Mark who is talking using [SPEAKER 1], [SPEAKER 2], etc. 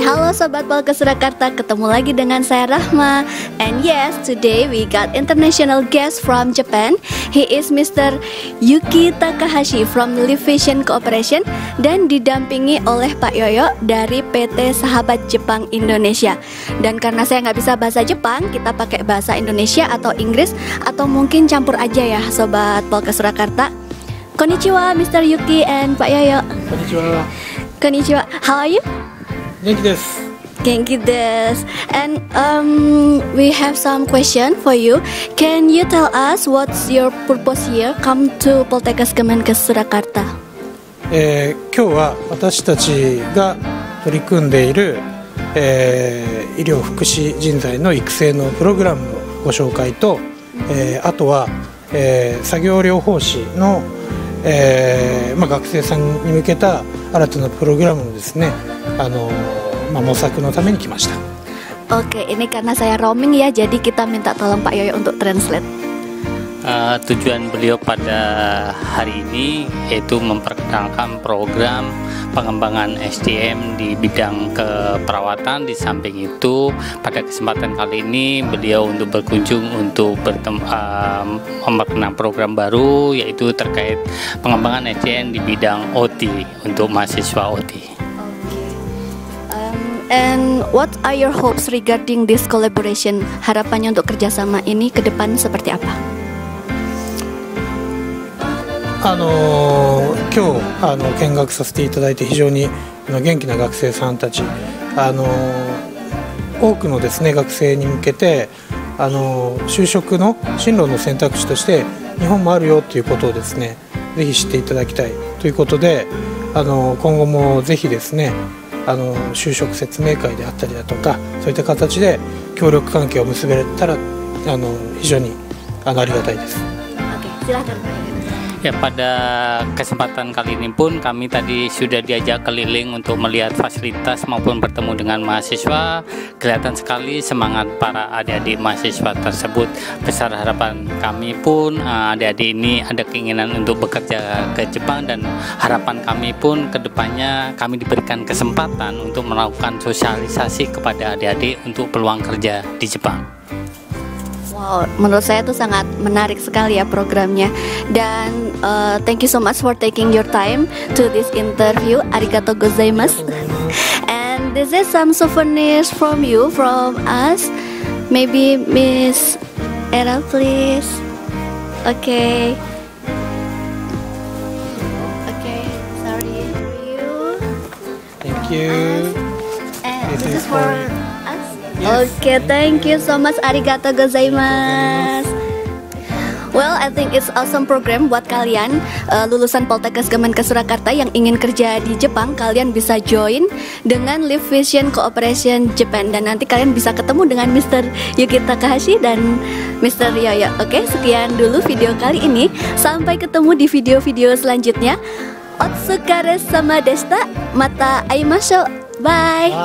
[SPEAKER 1] Halo Sobat Podcast Surakarta, ketemu lagi dengan saya Rahma. And yes, today we got international guest from Japan. He is Mr. Yuki Takahashi from Live Vision Cooperation dan didampingi oleh Pak Yoyo dari PT Sahabat Jepang Indonesia. Dan karena saya nggak bisa bahasa Jepang, kita pakai bahasa Indonesia atau Inggris atau mungkin campur aja ya Sobat Podcast Surakarta. Konnichiwa Mr. Yuki and Pak Yoyo.
[SPEAKER 2] Konnichiwa.
[SPEAKER 1] Konnichiwa. How are you?
[SPEAKER 2] Genki desu.
[SPEAKER 1] Genki desu. And we have some question for you. Can you tell us what's your purpose here? Come to Poltekkes Kemenkes Surakarta.
[SPEAKER 2] 今日は私たちが取り組んでいる、医療福祉人材の育成のプログラムのご紹介と、あとは、作業療法士の、学生さんに向けた新たなプログラムのですね、模索のために来ました。
[SPEAKER 1] Oke, ini karena saya roaming ya, jadi kita minta tolong Pak Yoyo untuk translate.
[SPEAKER 3] Tujuan beliau pada hari ini yaitu memperkenalkan program pengembangan SDM di bidang keperawatan. Di samping itu, pada kesempatan kali ini beliau untuk berkunjung untuk memperkenalkan program baru yaitu terkait pengembangan SDM di bidang OT untuk mahasiswa OT.
[SPEAKER 1] And what are your hopes regarding this collaboration? Harapannya untuk kerjasama ini ke depan seperti apa?
[SPEAKER 2] 今日見学させていただいて非常に元気な学生さんたち、多くのですね学生に向けて就職の進路の選択肢として日本もあるよということをですねぜひ知っていただきたいということで今後もぜひですね就職説明会であったりだとかそういった形で協力関係を結べたら非常にありがたいです。
[SPEAKER 1] Oke, silakan.
[SPEAKER 3] Ya, pada kesempatan kali ini pun kami tadi sudah diajak keliling untuk melihat fasilitas maupun bertemu dengan mahasiswa. Kelihatan sekali semangat para adik-adik mahasiswa tersebut. Besar harapan kami pun adik-adik ini ada keinginan untuk bekerja ke Jepang, dan harapan kami pun kedepannya kami diberikan kesempatan untuk melakukan sosialisasi kepada adik-adik untuk peluang kerja di Jepang.
[SPEAKER 1] Wow, menurut saya itu sangat menarik sekali ya programnya. Dan thank you so much for taking your time to this interview. Arigatou gozaimasu. And this is some souvenirs from you, from us. Maybe Miss Era, please. Okay. Okay, sorry for you.
[SPEAKER 2] Thank you.
[SPEAKER 1] And this is for Oke, thank you so much. Arigatou gozaimasu. Well, I think it's awesome program buat kalian lulusan Poltekkes Kemenkes Surakarta yang ingin kerja di Jepang. Kalian bisa join dengan Live Vision Cooperation Japan, dan nanti kalian bisa ketemu dengan Mr. Yuki Takahashi dan Mr. Yoyo. Oke, sekian dulu video kali ini. Sampai ketemu di video-video selanjutnya. Otsukare sama deshita. Mata aimashou. Bye.